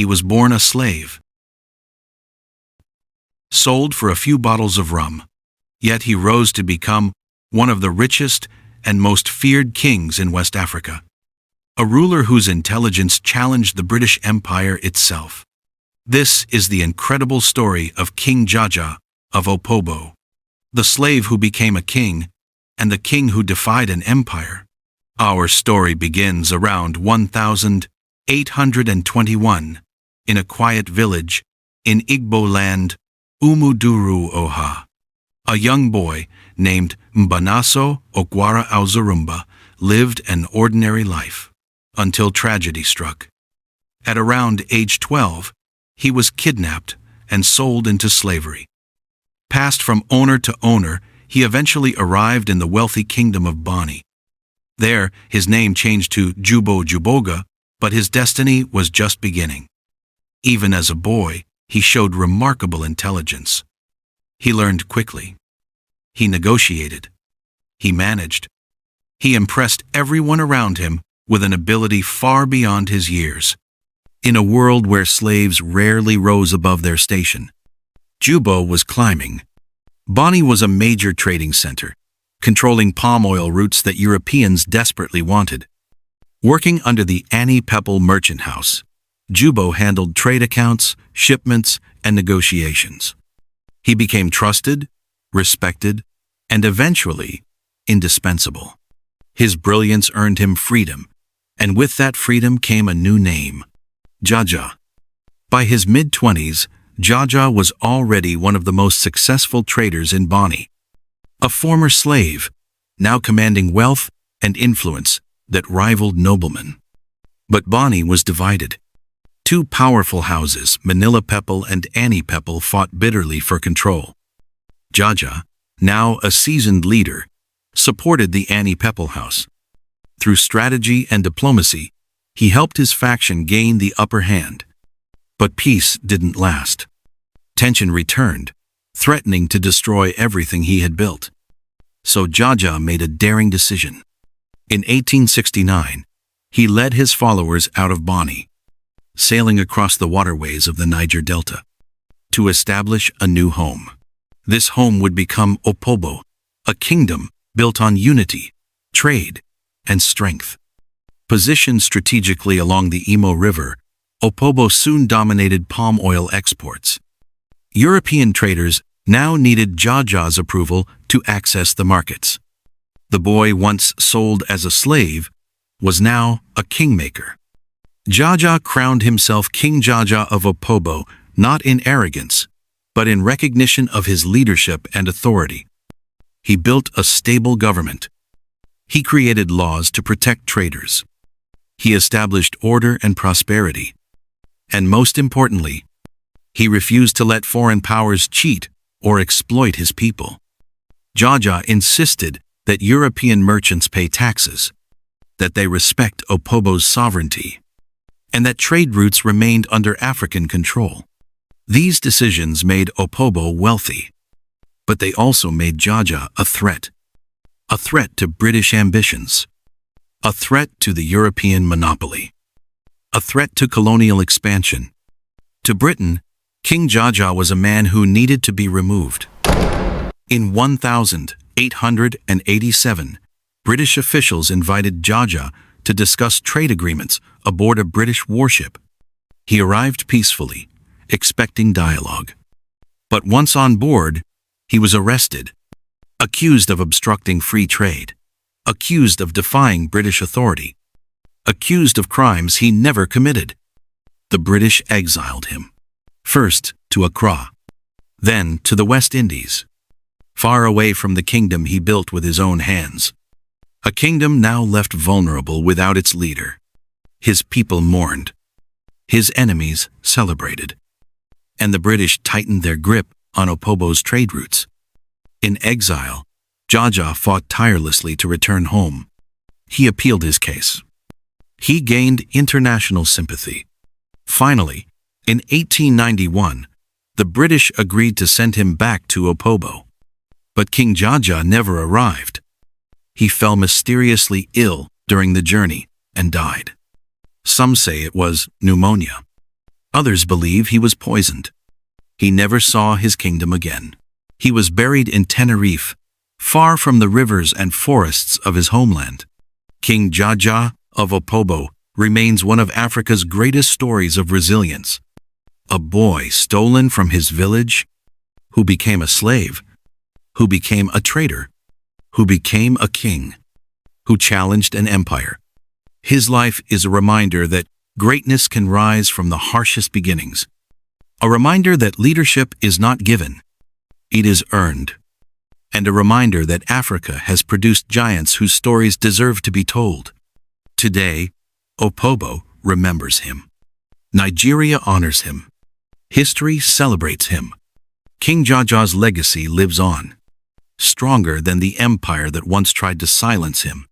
he was born a slave, sold for a few bottles of rum. Yet he rose to become one of the richest and most feared kings in West Africa, a ruler whose intelligence challenged the British Empire itself. This is the incredible story of King Jaja of Opobo, the slave who became a king, and the king who defied an empire. Our story begins around 1821 in a quiet village in Igbo land, Umuduru Oha. A young boy named Mbanaso Okwara Auzarumba lived an ordinary life until tragedy struck. At around age 12, he was kidnapped and sold into slavery. Passed from owner to owner, he eventually arrived in the wealthy kingdom of Bonny. There, his name changed to Jubo Juboga, but his destiny was just beginning. Even as a boy, he showed remarkable intelligence. He learned quickly. He negotiated. He managed. He impressed everyone around him with an ability far beyond his years. In a world where slaves rarely rose above their station, Jubo was climbing. Bonny was a major trading center, controlling palm oil routes that Europeans desperately wanted. Working under the Annie Peppel Merchant House, Jubo handled trade accounts, shipments, and negotiations. He became trusted, respected, and eventually indispensable. His brilliance earned him freedom, and with that freedom came a new name, Jaja. By his mid-20s, Jaja was already one of the most successful traders in Bonny. A former slave, now commanding wealth and influence that rivaled noblemen. But Bonny was divided. Two powerful houses, Manila Peppel and Annie Peppel, fought bitterly for control. Jaja, now a seasoned leader, supported the Annie Peppel house. Through strategy and diplomacy, he helped his faction gain the upper hand. But peace didn't last. Tension returned, threatening to destroy everything he had built. So Jaja made a daring decision. In 1869, he led his followers out of Bonny, sailing across the waterways of the Niger Delta, to establish a new home. This home would become Opobo, a kingdom built on unity, trade, and strength. Positioned strategically along the Imo River, Opobo soon dominated palm oil exports. European traders now needed Jaja's approval to access the markets. The boy once sold as a slave was now a kingmaker. Jaja crowned himself King Jaja of Opobo, not in arrogance, but in recognition of his leadership and authority. He built a stable government. He created laws to protect traders. He established order and prosperity. And most importantly, he refused to let foreign powers cheat or exploit his people. Jaja insisted that European merchants pay taxes, that they respect Opobo's sovereignty, and that trade routes remained under African control. These decisions made Opobo wealthy, but they also made Jaja a threat to British ambitions, a threat to the European monopoly, a threat to colonial expansion. To Britain, King Jaja was a man who needed to be removed. In 1887, British officials invited Jaja to discuss trade agreements aboard a British warship. He arrived peacefully, expecting dialogue. But once on board, he was arrested, accused of obstructing free trade, accused of defying British authority, accused of crimes he never committed. The British exiled him, first to Accra, then to the West Indies, far away from the kingdom he built with his own hands. A kingdom now left vulnerable without its leader. His people mourned. His enemies celebrated. And the British tightened their grip on Opobo's trade routes. In exile, Jaja fought tirelessly to return home. He appealed his case. He gained international sympathy. Finally, in 1891, the British agreed to send him back to Opobo. But King Jaja never arrived. He fell mysteriously ill during the journey and died. Some say it was pneumonia. Others believe he was poisoned. He never saw his kingdom again. He was buried in Tenerife, far from the rivers and forests of his homeland. King Jaja of Opobo remains one of Africa's greatest stories of resilience. A boy stolen from his village, who became a slave, who became a traitor, who became a king, who challenged an empire. His life is a reminder that greatness can rise from the harshest beginnings. A reminder that leadership is not given, it is earned. And a reminder that Africa has produced giants whose stories deserve to be told. Today, Opobo remembers him. Nigeria honors him. History celebrates him. King Jaja's legacy lives on, stronger than the empire that once tried to silence him.